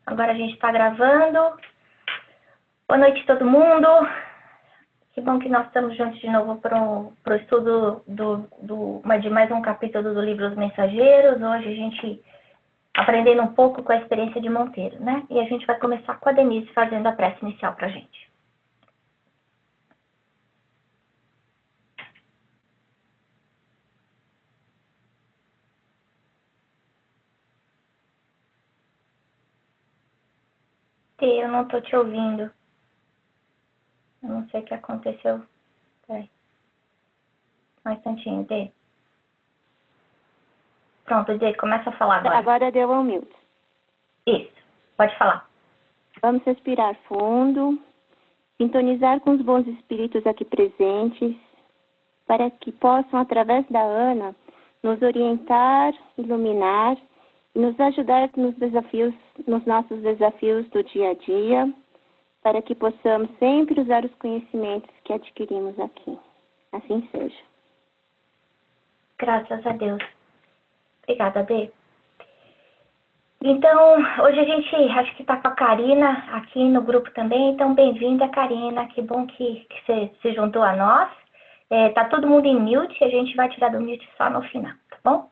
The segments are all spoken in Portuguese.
Agora a gente está gravando. Boa noite todo mundo. Que bom que nós estamos juntos de novo para o estudo de mais um capítulo do livro Os Mensageiros. Hoje a gente aprendendo um pouco com a experiência de Monteiro, né? E a gente vai começar com a Denise fazendo a prece inicial para a gente. Eu não estou te ouvindo. Eu não sei o que aconteceu. Peraí. Mais um instantinho, Dê. Pronto, Dê, começa a falar agora. Agora deu um mute. Isso, pode falar. Vamos respirar fundo, sintonizar com os bons espíritos aqui presentes, para que possam, através da Ana, nos orientar, iluminar e nos ajudar nos nossos desafios do dia a dia, para que possamos sempre usar os conhecimentos que adquirimos aqui. Assim seja. Graças a Deus. Obrigada, Dê. Então, hoje a gente, acho que está com a Karina aqui no grupo também, então bem-vinda, Karina, que bom que você se juntou a nós. Tá todo mundo em mute, a gente vai tirar do mute só no final, tá bom?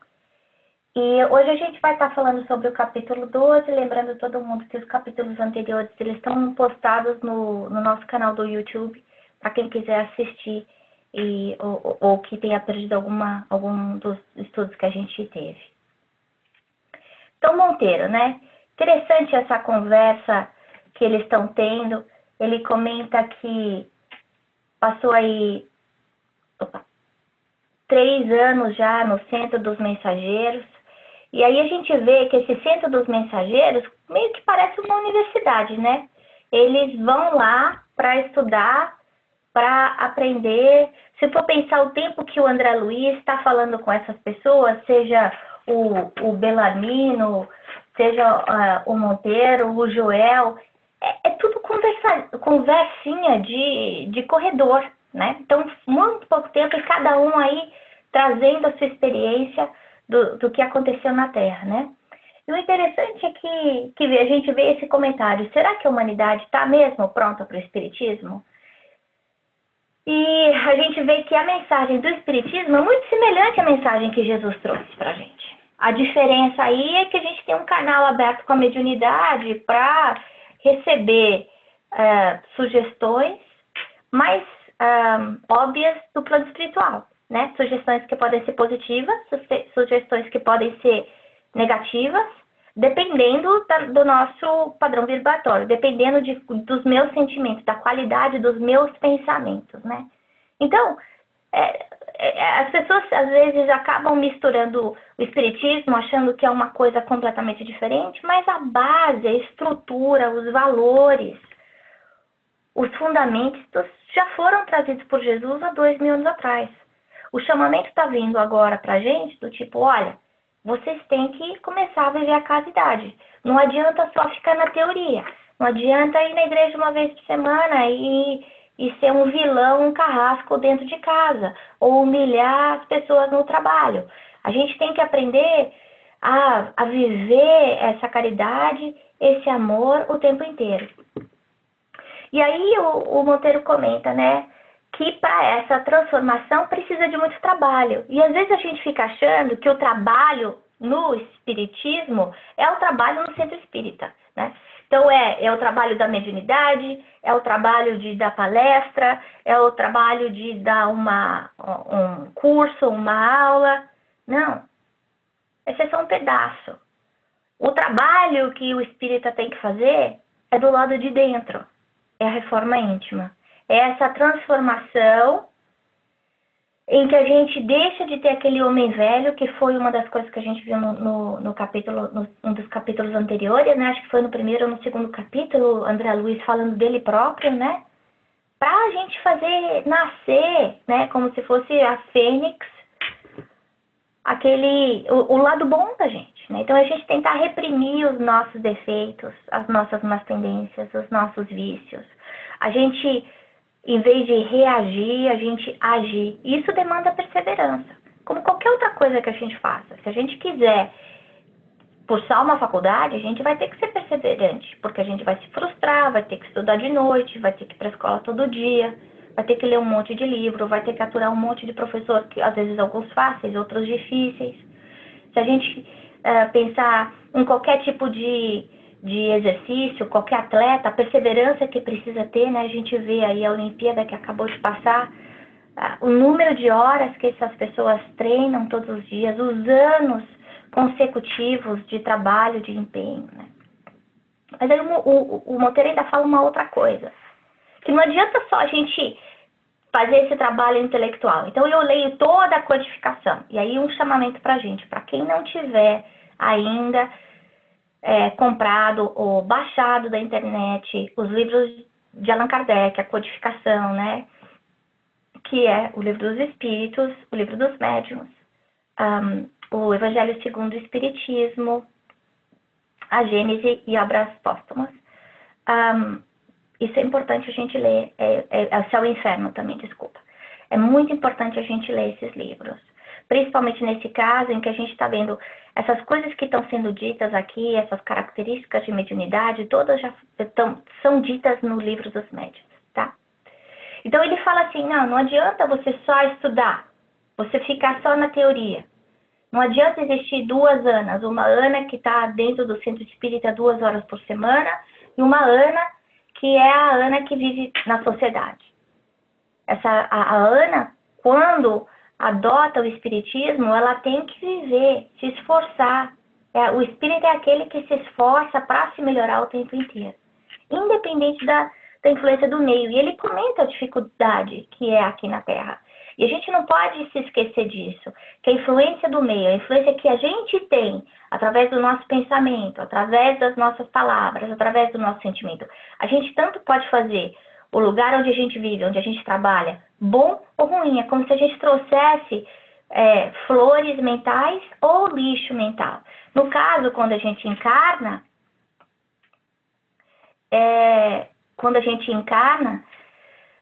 E hoje a gente vai estar falando sobre o capítulo 12, lembrando todo mundo que os capítulos anteriores, eles estão postados no nosso canal do YouTube, para quem quiser assistir ou que tenha perdido algum dos estudos que a gente teve. Então, Monteiro, né? Interessante essa conversa que eles estão tendo. Ele comenta que passou aí 3 anos já no Centro dos Mensageiros. E aí a gente vê que esse Centro dos Mensageiros meio que parece uma universidade, né? Eles vão lá para estudar, para aprender. Se for pensar o tempo que o André Luiz está falando com essas pessoas, seja o Belarmino, seja o Monteiro, o Joel, é tudo conversinha de corredor, né? Então, muito pouco tempo e cada um aí trazendo a sua experiência do que aconteceu na Terra, né? E o interessante é que a gente vê esse comentário, será que a humanidade está mesmo pronta para o Espiritismo? E a gente vê que a mensagem do Espiritismo é muito semelhante à mensagem que Jesus trouxe para a gente. A diferença aí é que a gente tem um canal aberto com a mediunidade para receber sugestões mais óbvias do plano espiritual, né? Sugestões que podem ser positivas, sugestões que podem ser negativas, dependendo do nosso padrão vibratório, dependendo dos meus sentimentos, da qualidade dos meus pensamentos, né? Então, as pessoas às vezes acabam misturando o espiritismo, achando que é uma coisa completamente diferente, mas a base, a estrutura, os valores, os fundamentos já foram trazidos por Jesus há 2000 anos atrás. O chamamento está vindo agora para a gente do tipo, olha, vocês têm que começar a viver a casidade. Não adianta só ficar na teoria. Não adianta ir na igreja uma vez por semana e ser um vilão, um carrasco dentro de casa. Ou humilhar as pessoas no trabalho. A gente tem que aprender a viver essa caridade, esse amor o tempo inteiro. E aí o Monteiro comenta, né? Que para essa transformação precisa de muito trabalho. E às vezes a gente fica achando que o trabalho no espiritismo é o trabalho no centro espírita, né? Então é o trabalho da mediunidade, é o trabalho de dar palestra, é o trabalho de dar um curso, uma aula. Não, esse é só um pedaço. O trabalho que o espírita tem que fazer é do lado de dentro, é a reforma íntima. É essa transformação em que a gente deixa de ter aquele homem velho, que foi uma das coisas que a gente viu no capítulo, um dos capítulos anteriores, né? Acho que foi no primeiro ou no segundo capítulo, André Luiz falando dele próprio, né? Para a gente fazer nascer, né? Como se fosse a fênix, o lado bom da gente, né? Então a gente tentar reprimir os nossos defeitos, as nossas más tendências, os nossos vícios. A gente, em vez de reagir, a gente agir. Isso demanda perseverança, como qualquer outra coisa que a gente faça. Se a gente quiser cursar uma faculdade, a gente vai ter que ser perseverante, porque a gente vai se frustrar, vai ter que estudar de noite, vai ter que ir para a escola todo dia, vai ter que ler um monte de livro, vai ter que aturar um monte de professor, que às vezes alguns fáceis, outros difíceis. Se a gente pensar em qualquer tipo de exercício, qualquer atleta, a perseverança que precisa ter, né? A gente vê aí a Olimpíada que acabou de passar, o número de horas que essas pessoas treinam todos os dias, os anos consecutivos de trabalho, de empenho, né? Mas aí o Monteiro ainda fala uma outra coisa, que não adianta só a gente fazer esse trabalho intelectual. Então eu leio toda a codificação, e aí um chamamento para a gente, para quem não tiver ainda comprado ou baixado da internet os livros de Allan Kardec, a codificação, né? Que é o Livro dos Espíritos, o Livro dos Médiuns, o Evangelho segundo o Espiritismo, a Gênese e Obras Póstumas. Isso é importante a gente ler, o Céu e o Inferno também, desculpa. É muito importante a gente ler esses livros, principalmente nesse caso em que a gente está vendo essas coisas que estão sendo ditas aqui, essas características de mediunidade, todas já são ditas no Livro dos Médiuns, tá? Então ele fala assim, não adianta você só estudar, você ficar só na teoria. Não adianta existir duas Anas, uma Ana que está dentro do centro espírita 2 horas por semana e uma Ana que é a Ana que vive na sociedade. A Ana, quando adota o espiritismo, ela tem que viver, se esforçar. O espírito é aquele que se esforça para se melhorar o tempo inteiro, independente da influência do meio. E ele comenta a dificuldade que é aqui na Terra. E a gente não pode se esquecer disso, que a influência do meio, a influência que a gente tem através do nosso pensamento, através das nossas palavras, através do nosso sentimento, a gente tanto pode fazer o lugar onde a gente vive, onde a gente trabalha, bom ou ruim. É como se a gente trouxesse flores mentais ou lixo mental. No caso, quando a gente encarna,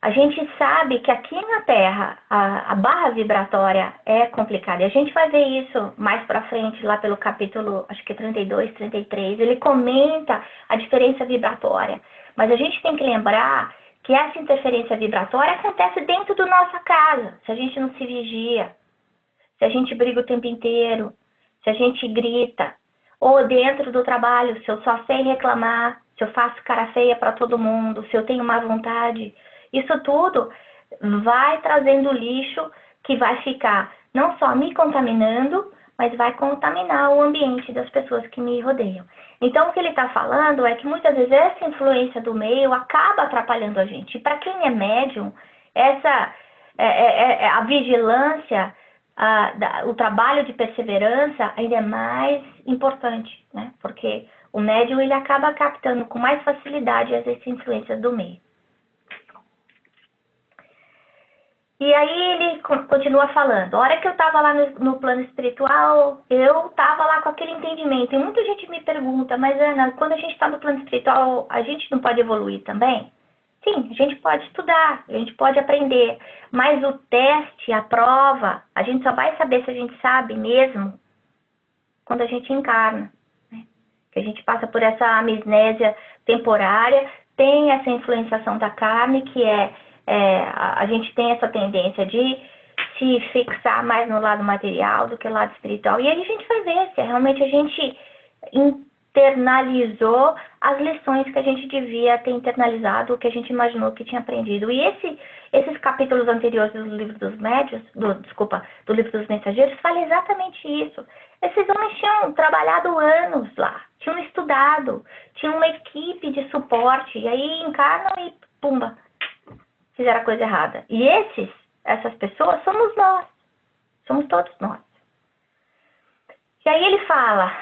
a gente sabe que aqui na Terra a barra vibratória é complicada. E a gente vai ver isso mais para frente, lá pelo capítulo, acho que 32, 33. Ele comenta a diferença vibratória. Mas a gente tem que lembrar que essa interferência vibratória acontece dentro da nossa casa. Se a gente não se vigia, se a gente briga o tempo inteiro, se a gente grita, ou dentro do trabalho, se eu só sei reclamar, se eu faço cara feia para todo mundo, se eu tenho má vontade. Isso tudo vai trazendo lixo que vai ficar não só me contaminando, mas vai contaminar o ambiente das pessoas que me rodeiam. Então, o que ele está falando é que muitas vezes essa influência do meio acaba atrapalhando a gente. E para quem é médium, a vigilância, o trabalho de perseverança ainda é mais importante, né? Porque o médium ele acaba captando com mais facilidade essas influências do meio. E aí ele continua falando, a hora que eu estava lá no plano espiritual, eu estava lá com aquele entendimento. E muita gente me pergunta, mas Ana, quando a gente está no plano espiritual, a gente não pode evoluir também? Sim, a gente pode estudar, a gente pode aprender, mas o teste, a prova, a gente só vai saber se a gente sabe mesmo quando a gente encarna, né? Que a gente passa por essa amnésia temporária, tem essa influenciação da carne, que a gente tem essa tendência de se fixar mais no lado material do que no lado espiritual. E aí a gente vai ver se realmente a gente internalizou as lições que a gente devia ter internalizado, o que a gente imaginou que tinha aprendido. E esses capítulos anteriores do Livro dos Médiuns, do Livro dos Mensageiros, falam exatamente isso. Esses homens tinham trabalhado anos lá, tinham estudado, tinham uma equipe de suporte, e aí encarnam e pumba, fizeram a coisa errada. E essas pessoas somos nós. Somos todos nós. E aí ele fala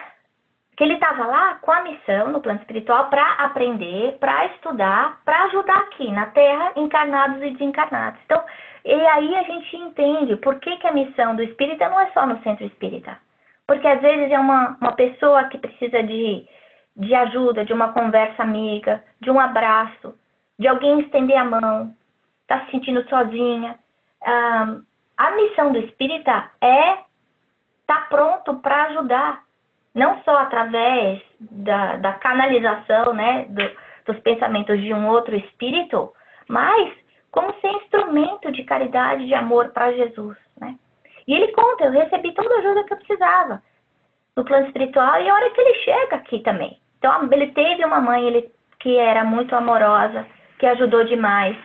que ele estava lá com a missão no plano espiritual para aprender, para estudar, para ajudar aqui na Terra, encarnados e desencarnados. Então, e aí a gente entende por que a missão do espírita não é só no centro espírita. Porque às vezes é uma pessoa que precisa de ajuda, de uma conversa amiga, de um abraço, de alguém estender a mão, está se sentindo sozinha. A missão do espírita é estar pronto para ajudar não só através da canalização, né, dos pensamentos de um outro espírito, mas como ser instrumento de caridade, de amor para Jesus, né? E ele conta, eu recebi toda a ajuda que eu precisava no plano espiritual, e a hora que ele chega aqui também. Então, ele teve uma mãe que era muito amorosa, que ajudou demais.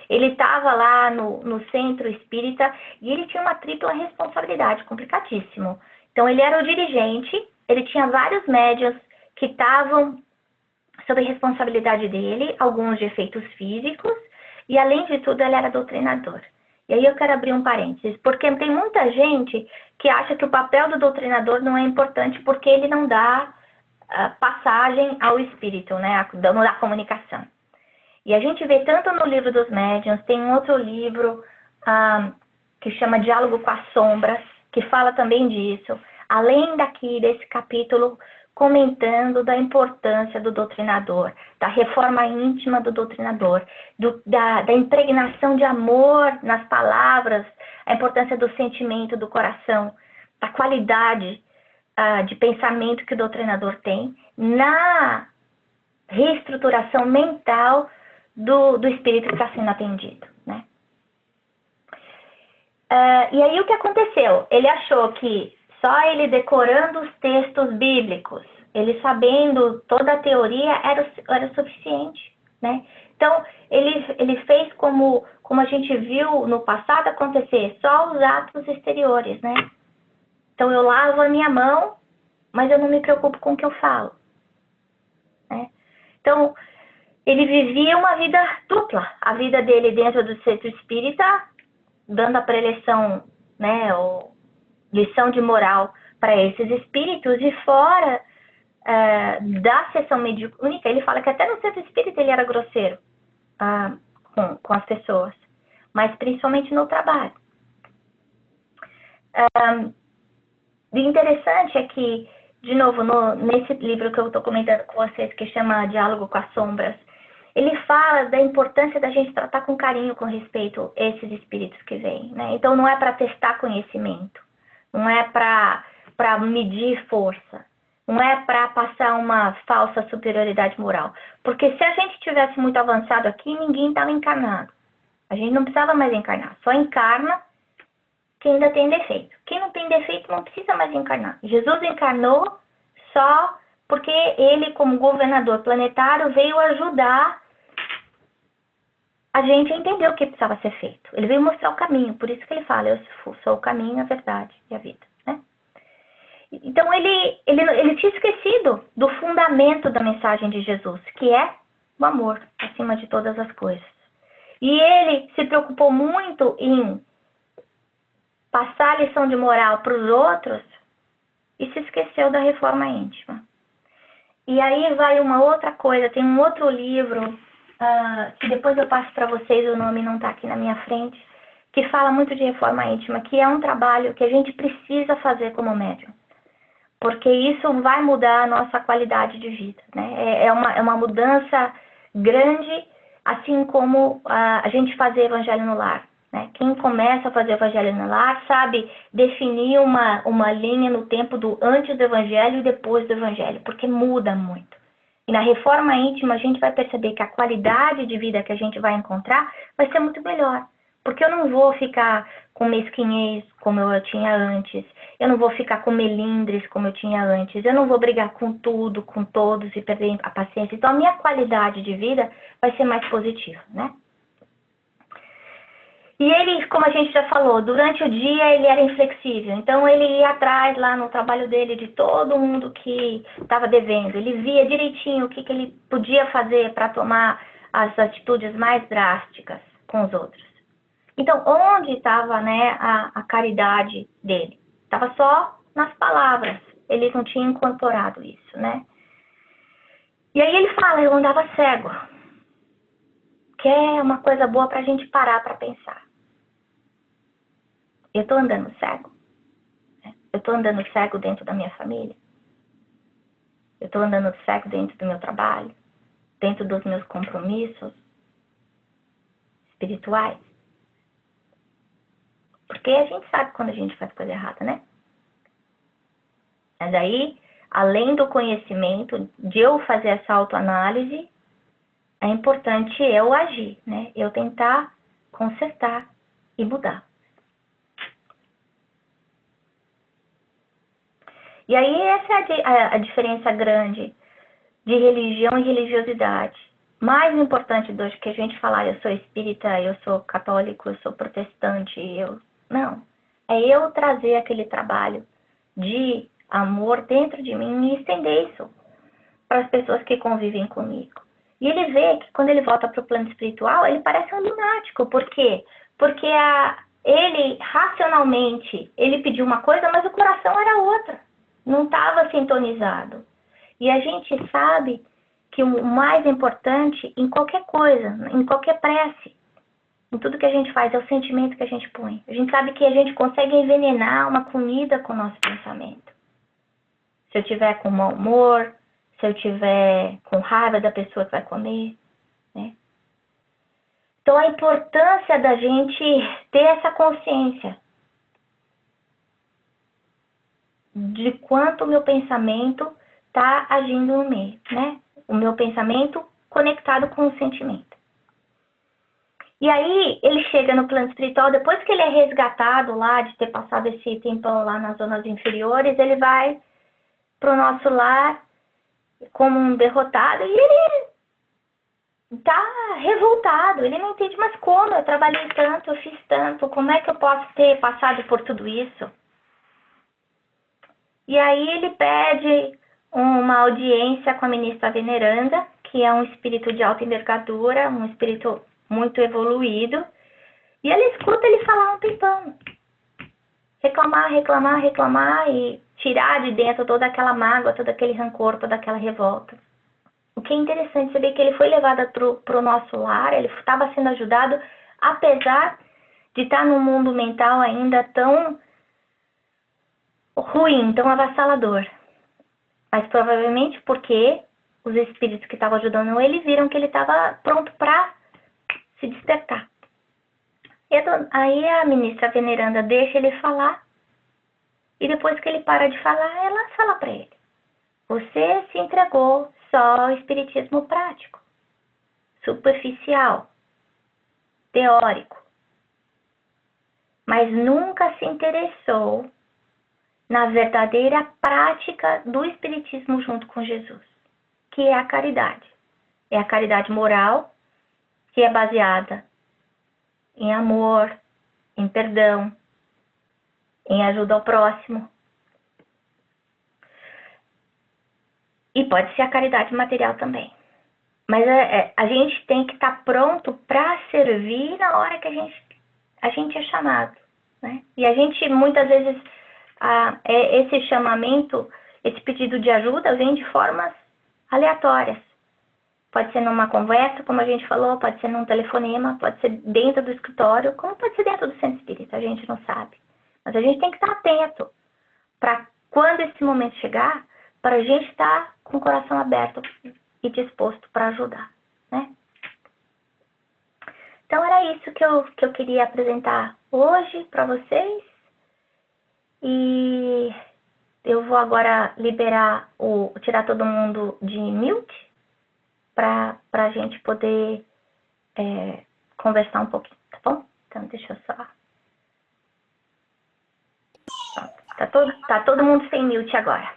Ele estava lá no centro espírita e ele tinha uma tripla responsabilidade, complicadíssimo. Então, ele era o dirigente, ele tinha vários médiuns que estavam sob responsabilidade dele, alguns de efeitos físicos, e além de tudo, ele era doutrinador. E aí eu quero abrir um parênteses, porque tem muita gente que acha que o papel do doutrinador não é importante porque ele não dá passagem ao espírito, né, não dá comunicação. E a gente vê tanto no livro dos médiuns, tem um outro livro que chama Diálogo com as Sombras, que fala também disso, além desse capítulo comentando da importância do doutrinador, da reforma íntima do doutrinador, da impregnação de amor nas palavras, a importância do sentimento, do coração, da qualidade de pensamento que o doutrinador tem na reestruturação mental do espírito que está sendo atendido, né? E aí o que aconteceu? Ele achou que só ele decorando os textos bíblicos, ele sabendo toda a teoria, era suficiente, né? Então, ele fez como a gente viu no passado acontecer, só os atos exteriores, né? Então, eu lavo a minha mão, mas eu não me preocupo com o que eu falo, né? Então, ele vivia uma vida dupla. A vida dele dentro do centro espírita, dando a preleção, né, ou lição de moral para esses espíritos, e fora da sessão mediúnica, ele fala que até no centro espírita ele era grosseiro com as pessoas, mas principalmente no trabalho. O interessante é que, de novo, nesse livro que eu estou comentando com vocês, que chama Diálogo com as Sombras, ele fala da importância da gente tratar com carinho, com respeito, esses espíritos que vêm, né? Então, não é para testar conhecimento, não é para medir força, não é para passar uma falsa superioridade moral. Porque se a gente tivesse muito avançado aqui, ninguém estava encarnado. A gente não precisava mais encarnar, só encarna quem ainda tem defeito. Quem não tem defeito não precisa mais encarnar. Jesus encarnou só porque ele, como governador planetário, veio ajudar a gente a entender o que precisava ser feito. Ele veio mostrar o caminho, por isso que ele fala, eu sou o caminho, a verdade e a vida, né? Então, ele tinha esquecido do fundamento da mensagem de Jesus, que é o amor, acima de todas as coisas. E ele se preocupou muito em passar a lição de moral para os outros e se esqueceu da reforma íntima. E aí vai uma outra coisa, tem um outro livro, que depois eu passo para vocês, o nome não está aqui na minha frente, que fala muito de reforma íntima, que é um trabalho que a gente precisa fazer como médium, porque isso vai mudar a nossa qualidade de vida, né? É uma mudança grande, assim como a gente fazer evangelho no lar, né? Quem começa a fazer evangelho no lar sabe definir uma linha no tempo do antes do evangelho e depois do evangelho, porque muda muito. E na reforma íntima a gente vai perceber que a qualidade de vida que a gente vai encontrar vai ser muito melhor. Porque eu não vou ficar com mesquinhez como eu tinha antes. Eu não vou ficar com melindres como eu tinha antes. Eu não vou brigar com tudo, com todos e perder a paciência. Então a minha qualidade de vida vai ser mais positiva, né? E ele, como a gente já falou, durante o dia ele era inflexível. Então ele ia atrás lá no trabalho dele de todo mundo que estava devendo. Ele via direitinho o que ele podia fazer para tomar as atitudes mais drásticas com os outros. Então, onde estava, né, a caridade dele? Estava só nas palavras. Ele não tinha incorporado isso, né? E aí ele fala, eu andava cego. Que é uma coisa boa para a gente parar para pensar. Eu estou andando cego? Eu estou andando cego dentro da minha família? Eu estou andando cego dentro do meu trabalho? Dentro dos meus compromissos espirituais? Porque a gente sabe quando a gente faz coisa errada, né? Mas aí, além do conhecimento, de eu fazer essa autoanálise, é importante eu agir, né? Eu tentar consertar e mudar. E aí essa é a diferença grande de religião e religiosidade. Mais importante do que a gente falar, eu sou espírita, eu sou católico, eu sou protestante, não. É eu trazer aquele trabalho de amor dentro de mim e estender isso para as pessoas que convivem comigo. E ele vê que quando ele volta para o plano espiritual, ele parece um lunático. Por quê? Porque ele, racionalmente, ele pediu uma coisa, mas o coração era outra. Não estava sintonizado. E a gente sabe que o mais importante em qualquer coisa, em qualquer prece, em tudo que a gente faz, é o sentimento que a gente põe. A gente sabe que a gente consegue envenenar uma comida com o nosso pensamento. Se eu tiver com mau humor, se eu tiver com raiva da pessoa que vai comer, né? Então, a importância da gente ter essa consciência de quanto o meu pensamento está agindo no meio, né? O meu pensamento conectado com o sentimento. E aí, ele chega no plano espiritual, depois que ele é resgatado lá, de ter passado esse tempão lá nas zonas inferiores, ele vai para o nosso lar como um derrotado, e ele tá revoltado, ele não entende, mas como? Eu trabalhei tanto, eu fiz tanto, como é que eu posso ter passado por tudo isso? E aí ele pede uma audiência com a ministra veneranda, que é um espírito de alta envergadura, um espírito muito evoluído, e ele escuta ele falar um tempão. Reclamar, reclamar, reclamar e tirar de dentro toda aquela mágoa, todo aquele rancor, toda aquela revolta. O que é interessante saber que ele foi levado para o nosso lar, ele estava sendo ajudado, apesar de estar num mundo mental ainda tão ruim, tão avassalador. Mas provavelmente porque os espíritos que estavam ajudando ele viram que ele estava pronto para se despertar. E aí a ministra veneranda deixa ele falar, e depois que ele para de falar, ela fala para ele: você se entregou só ao espiritismo prático, superficial, teórico, mas nunca se interessou na verdadeira prática do espiritismo junto com Jesus, que é a caridade. É a caridade moral, que é baseada em amor, em perdão, em ajuda ao próximo. E pode ser a caridade material também. Mas a gente tem que estar pronto para servir na hora que a gente é chamado, né? E a gente, muitas vezes, esse chamamento, esse pedido de ajuda vem de formas aleatórias. Pode ser numa conversa, como a gente falou, pode ser num telefonema, pode ser dentro do escritório, como pode ser dentro do centro espírita, a gente não sabe. Mas a gente tem que estar atento para quando esse momento chegar, para a gente estar com o coração aberto e disposto para ajudar, né? Então era isso que eu queria apresentar hoje para vocês. E eu vou agora tirar todo mundo de mute para a gente poder conversar um pouquinho, tá bom? Então deixa eu só... Tá todo mundo sem mute agora.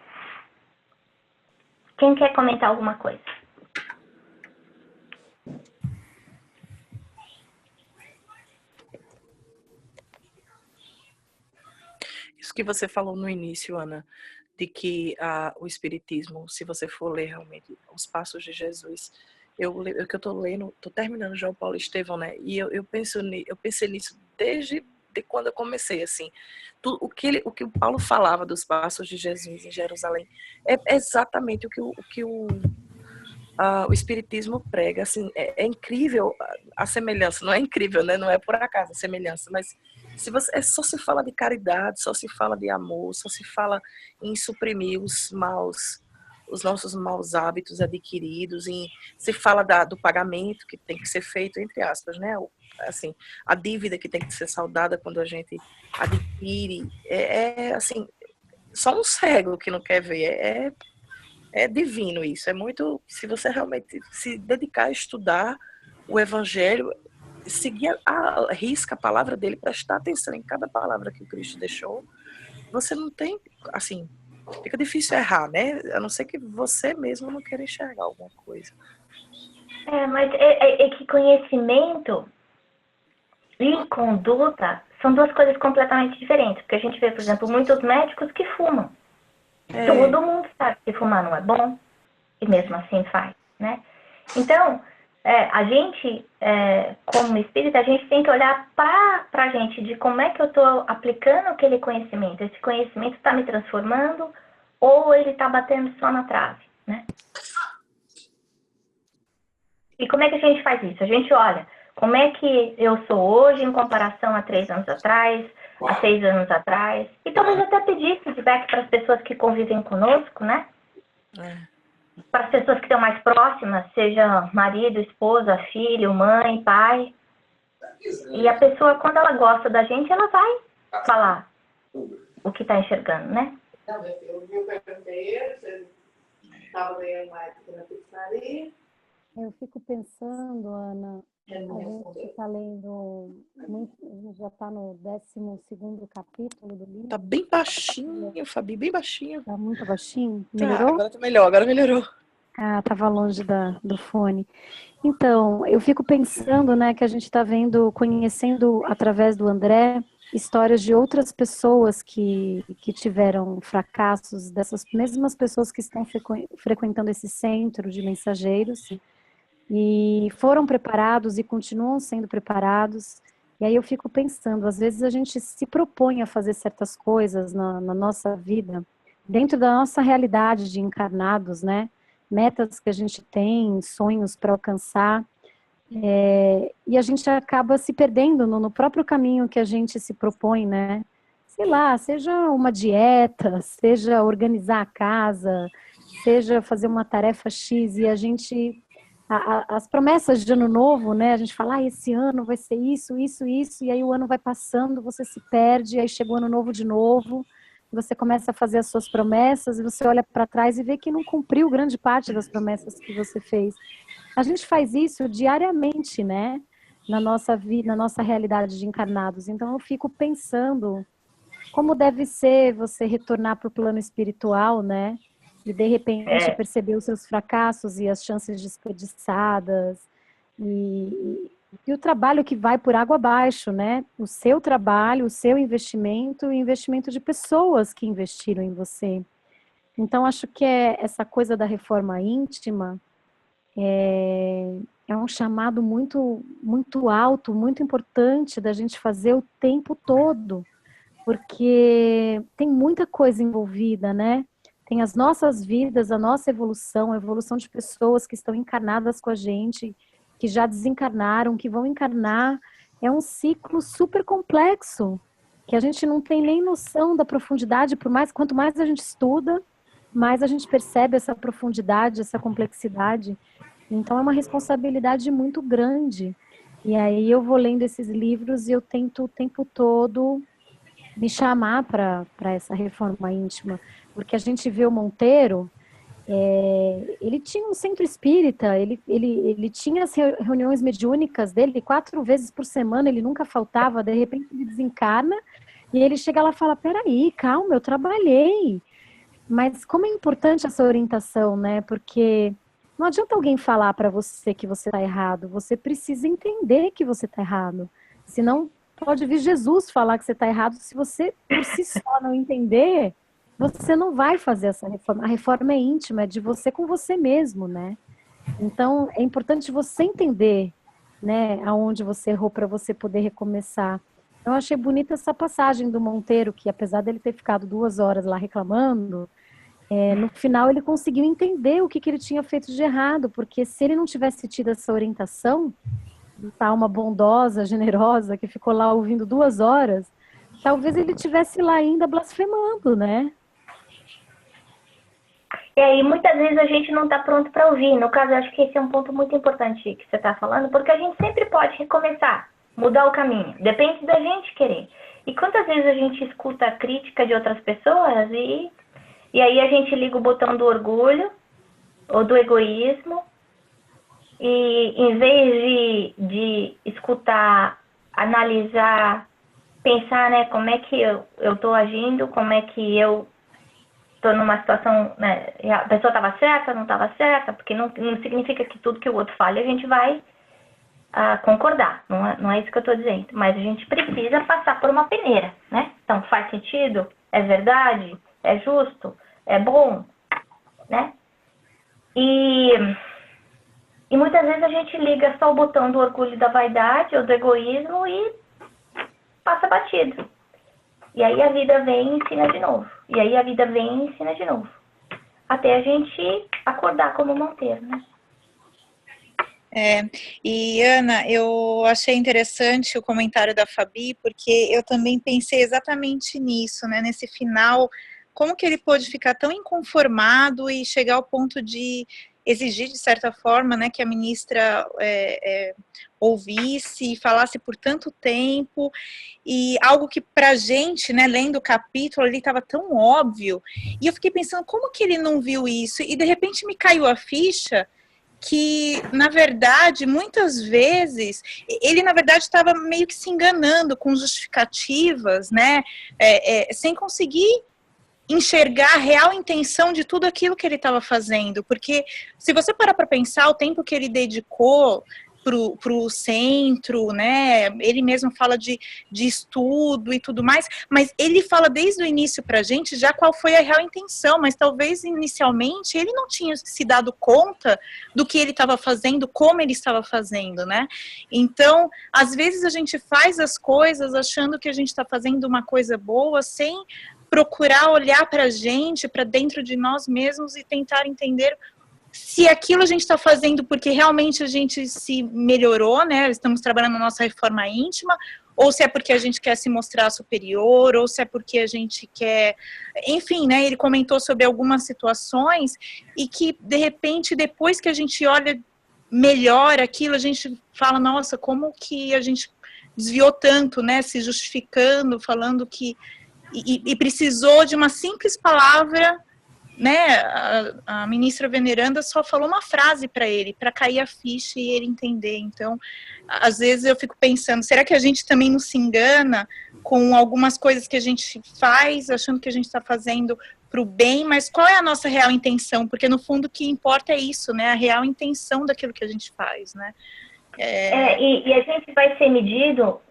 Quem quer comentar alguma coisa? Isso que você falou no início, Ana, de que o Espiritismo, se você for ler realmente os Passos de Jesus, que eu estou lendo, estou terminando João Paulo Estevão, né? E eu pensei nisso desde quando eu comecei, assim. O que o Paulo falava dos Passos de Jesus em Jerusalém é exatamente o que o Espiritismo prega, assim, é incrível a semelhança, não é incrível, né? Não é por acaso a semelhança, mas só se fala de caridade, só se fala de amor, só se fala em suprimir os nossos maus hábitos adquiridos, se fala do pagamento que tem que ser feito, entre aspas, né? Assim, a dívida que tem que ser saldada quando a gente adquire, assim, só um cego que não quer ver. É divino isso. É muito. Se você realmente se dedicar a estudar o Evangelho, seguir a risca a palavra dele, prestar atenção em cada palavra que o Cristo deixou, você não tem, assim, fica difícil errar, né? A não ser que você mesmo não queira enxergar alguma coisa. Mas que conhecimento e conduta são duas coisas completamente diferentes. Porque a gente vê, por exemplo, muitos médicos que fumam. Todo mundo sabe que fumar não é bom, e mesmo assim faz, né? Então, a gente, como espírita, a gente tem que olhar para a gente de como é que eu estou aplicando aquele conhecimento. Esse conhecimento está me transformando ou ele está batendo só na trave, né? E como é que a gente faz isso? A gente olha como é que eu sou hoje em comparação a 3 anos atrás, a 6 anos atrás. E talvez até pedir feedback para as pessoas que convivem conosco, né? Para as pessoas que estão mais próximas, seja marido, esposa, filho, mãe, pai. E a pessoa, quando ela gosta da gente, ela vai falar o que está enxergando, né? Eu perguntei, você estava ganhando mais do que na pizzaria. Eu fico pensando, Ana, a gente está lendo, a gente já está no 12º capítulo do livro. Tá bem baixinho, Fabi, bem baixinho. Tá muito baixinho? Melhorou? Agora tá melhor, agora melhorou. Ah, estava longe do fone. Então, eu fico pensando, né, que a gente está conhecendo através do André, histórias de outras pessoas que tiveram fracassos, dessas mesmas pessoas que estão frequentando esse centro de mensageiros, e foram preparados e continuam sendo preparados. E aí eu fico pensando, às vezes a gente se propõe a fazer certas coisas na nossa vida, dentro da nossa realidade de encarnados, né? Metas que a gente tem, sonhos para alcançar, e a gente acaba se perdendo no próprio caminho que a gente se propõe, né? Sei lá, seja uma dieta, seja organizar a casa, seja fazer uma tarefa X, e a gente... As promessas de ano novo, né? A gente fala, esse ano vai ser isso, isso, isso, e aí o ano vai passando, você se perde, aí chega o ano novo de novo, você começa a fazer as suas promessas, e você olha para trás e vê que não cumpriu grande parte das promessas que você fez. A gente faz isso diariamente, né? Na nossa vida, na nossa realidade de encarnados. Então eu fico pensando como deve ser você retornar para o plano espiritual, né? E de repente perceber os seus fracassos e as chances desperdiçadas, e o trabalho que vai por água abaixo, né? O seu trabalho, o seu investimento, o investimento de pessoas que investiram em você. Então, acho que essa coisa da reforma íntima é um chamado muito, muito alto, muito importante da gente fazer o tempo todo, porque tem muita coisa envolvida, né? Tem as nossas vidas, a nossa evolução, a evolução de pessoas que estão encarnadas com a gente, que já desencarnaram, que vão encarnar. É um ciclo super complexo, que a gente não tem nem noção da profundidade, quanto mais a gente estuda, mais a gente percebe essa profundidade, essa complexidade. Então é uma responsabilidade muito grande. E aí eu vou lendo esses livros e eu tento o tempo todo me chamar para essa reforma íntima, porque a gente vê o Monteiro, ele tinha um centro espírita, ele tinha as reuniões mediúnicas dele 4 vezes por semana, ele nunca faltava, de repente ele desencarna, e ele chega lá e fala, peraí, calma, eu trabalhei. Mas como é importante essa orientação, né? Porque não adianta alguém falar para você que você está errado, você precisa entender que você está errado, senão pode vir Jesus falar que você está errado, se você por si só não entender, você não vai fazer essa reforma. A reforma é íntima, é de você com você mesmo, né? Então, é importante você entender, né, aonde você errou para você poder recomeçar. Eu achei bonita essa passagem do Monteiro, que apesar dele ter ficado 2 horas lá reclamando, no final ele conseguiu entender o que ele tinha feito de errado, porque se ele não tivesse tido essa orientação, uma alma bondosa, generosa, que ficou lá ouvindo 2 horas, talvez ele estivesse lá ainda blasfemando, né? E aí, muitas vezes a gente não está pronto para ouvir. No caso, eu acho que esse é um ponto muito importante que você está falando, porque a gente sempre pode recomeçar, mudar o caminho. Depende da gente querer. E quantas vezes a gente escuta a crítica de outras pessoas e aí a gente liga o botão do orgulho ou do egoísmo e em vez de escutar, analisar, pensar, né, como é que eu estou agindo, como é que eu estou numa situação, né, a pessoa estava certa, não estava certa, porque não significa que tudo que o outro fale a gente vai concordar, não é isso que eu estou dizendo, mas a gente precisa passar por uma peneira, né? Então, faz sentido? É verdade? É justo? É bom? Né? E muitas vezes a gente liga só o botão do orgulho e da vaidade ou do egoísmo e passa batido. E aí a vida vem e ensina de novo. E aí a vida vem e ensina de novo. Até a gente acordar como Monteiro, né? E Ana, eu achei interessante o comentário da Fabi, porque eu também pensei exatamente nisso, né? Nesse final, como que ele pôde ficar tão inconformado e chegar ao ponto de exigir, de certa forma, né, que a ministra ouvisse e falasse por tanto tempo, e algo que pra gente, né, lendo o capítulo, ele estava tão óbvio, e eu fiquei pensando, como que ele não viu isso? E de repente me caiu a ficha que, na verdade, muitas vezes, ele, na verdade, estava meio que se enganando com justificativas, né, sem conseguir enxergar a real intenção de tudo aquilo que ele estava fazendo, porque se você parar para pensar, o tempo que ele dedicou para o centro, né, ele mesmo fala de estudo e tudo mais, mas ele fala desde o início para a gente já qual foi a real intenção, mas talvez inicialmente ele não tinha se dado conta do que ele estava fazendo, como ele estava fazendo, né, então, às vezes a gente faz as coisas achando que a gente está fazendo uma coisa boa, sem procurar olhar para a gente, para dentro de nós mesmos e tentar entender se aquilo a gente está fazendo porque realmente a gente se melhorou, né? Estamos trabalhando na nossa reforma íntima, ou se é porque a gente quer se mostrar superior, ou se é porque a gente quer... Enfim, né? Ele comentou sobre algumas situações e que, de repente, depois que a gente olha melhor aquilo, a gente fala, nossa, como que a gente desviou tanto, né? Se justificando, falando que... E precisou de uma simples palavra, né? A ministra veneranda só falou uma frase para ele, para cair a ficha e ele entender. Então, às vezes eu fico pensando, será que a gente também não se engana com algumas coisas que a gente faz, achando que a gente está fazendo para o bem, mas qual é a nossa real intenção? Porque, no fundo, o que importa é isso, né? A real intenção daquilo que a gente faz, né? E a gente vai ser medido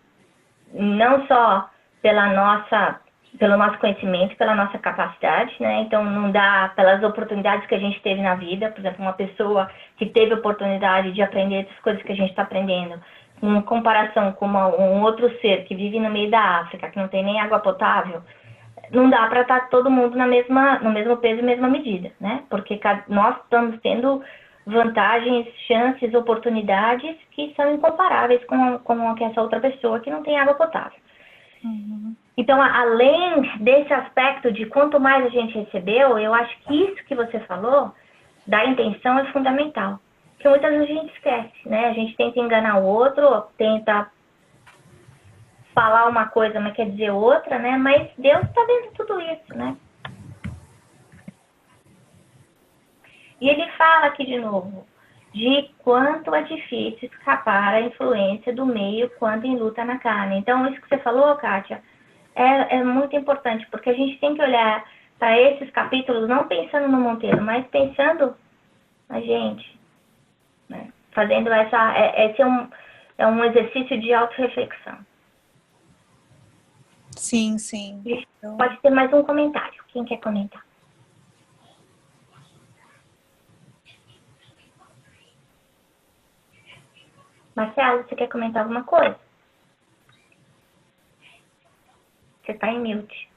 não só pelo nosso conhecimento, pela nossa capacidade, né? Então, não dá pelas oportunidades que a gente teve na vida. Por exemplo, uma pessoa que teve oportunidade de aprender as coisas que a gente está aprendendo, em comparação com um outro ser que vive no meio da África, que não tem nem água potável, não dá para estar todo mundo no mesmo peso e mesma medida, né? Porque nós estamos tendo vantagens, chances, oportunidades que são incomparáveis com essa outra pessoa que não tem água potável. Uhum. Então, além desse aspecto de quanto mais a gente recebeu, eu acho que isso que você falou, da intenção, é fundamental. Porque muitas vezes a gente esquece, né? A gente tenta enganar o outro, tenta falar uma coisa, mas quer dizer outra, né? Mas Deus está vendo tudo isso, né? E ele fala aqui de novo, de quanto é difícil escapar a influência do meio quando em luta na carne. Então, isso que você falou, Kátia, é muito importante, porque a gente tem que olhar para esses capítulos, não pensando no Monteiro, mas pensando na gente, né? Fazendo esse é um exercício de autorreflexão. Sim, sim. Então... Pode ter mais um comentário. Quem quer comentar? Marcelo, você quer comentar alguma coisa? Você está em mute.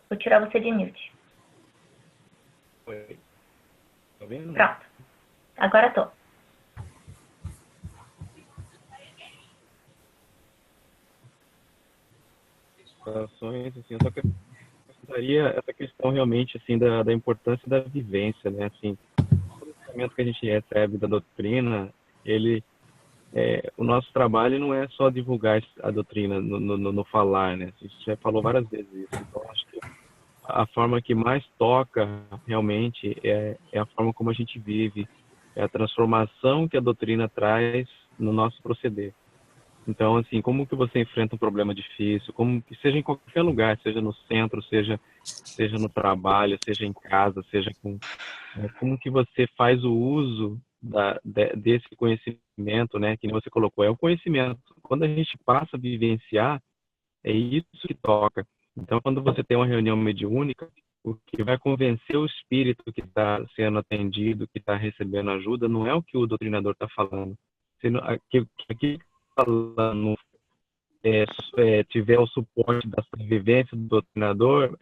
Vou tirar você de mute. Oi. Tá vendo? Pronto. Agora tô. Ações, assim, eu só acrescentaria essa questão realmente, assim, da importância da vivência, né, assim, todo o ensinamento que a gente recebe da doutrina, ele o nosso trabalho não é só divulgar a doutrina no falar, né? A gente já falou várias vezes isso. Então, acho que a forma que mais toca realmente é a forma como a gente vive, é a transformação que a doutrina traz no nosso proceder. Então, assim, como que você enfrenta um problema difícil, como que seja em qualquer lugar, seja no centro, seja no trabalho, seja em casa, seja como que você faz o uso desse conhecimento, né? Que nem você colocou, é o conhecimento. Quando a gente passa a vivenciar, é isso que toca. Então, quando você tem uma reunião mediúnica, o que vai convencer o espírito que está sendo atendido, que está recebendo ajuda, não é o que o doutrinador está falando. Se não- aquilo que está falando tiver o suporte da vivência do doutrinador,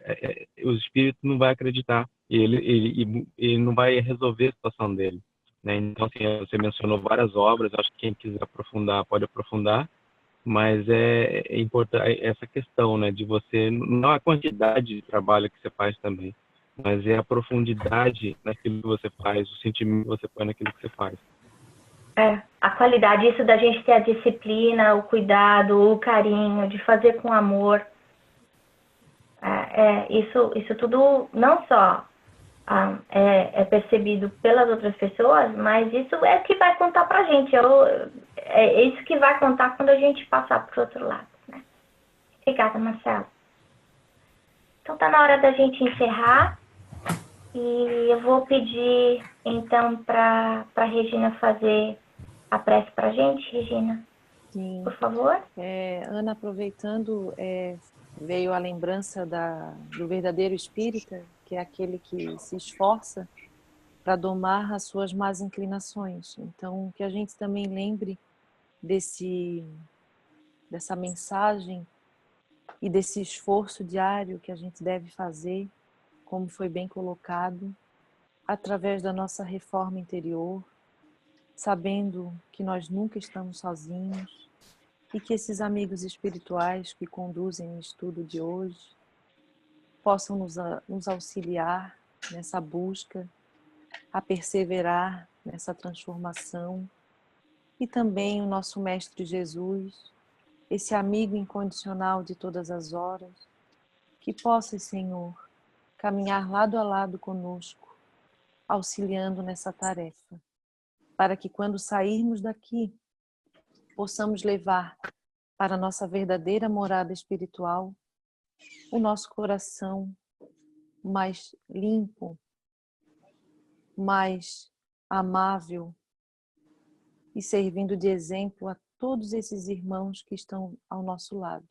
o espírito não vai acreditar e ele não vai resolver a situação dele, né? Então, assim, você mencionou várias obras, acho que quem quiser aprofundar pode aprofundar, mas é importante essa questão, né, de você, não a quantidade de trabalho que você faz também, mas é a profundidade naquilo que você faz, o sentimento que você põe naquilo que você faz. A qualidade, isso da gente ter a disciplina, o cuidado, o carinho, de fazer com amor. Isso tudo não só é percebido pelas outras pessoas, mas isso é o que vai contar pra gente. É isso que vai contar quando a gente passar pro outro lado, né? Obrigada, Marcelo. Então tá na hora da gente encerrar. E eu vou pedir, então, para Regina fazer a prece para a gente. Regina, Sim. por favor. Ana, aproveitando, veio a lembrança do verdadeiro espírita, que é aquele que se esforça para domar as suas más inclinações. Então, que a gente também lembre dessa mensagem e desse esforço diário que a gente deve fazer, como foi bem colocado, através da nossa reforma interior, sabendo que nós nunca estamos sozinhos e que esses amigos espirituais que conduzem o estudo de hoje possam nos auxiliar nessa busca, a perseverar nessa transformação, e também o nosso Mestre Jesus, esse amigo incondicional de todas as horas, que possa, Senhor, caminhar lado a lado conosco, auxiliando nessa tarefa, para que quando sairmos daqui, possamos levar para a nossa verdadeira morada espiritual o nosso coração mais limpo, mais amável e servindo de exemplo a todos esses irmãos que estão ao nosso lado,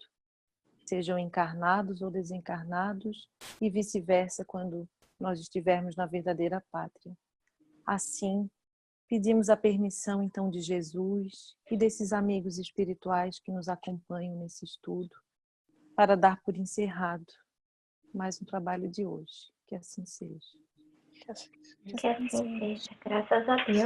sejam encarnados ou desencarnados e vice-versa quando nós estivermos na verdadeira pátria. Assim, pedimos a permissão então de Jesus e desses amigos espirituais que nos acompanham nesse estudo para dar por encerrado mais um trabalho de hoje. Que assim seja. Que assim seja. Graças a Deus.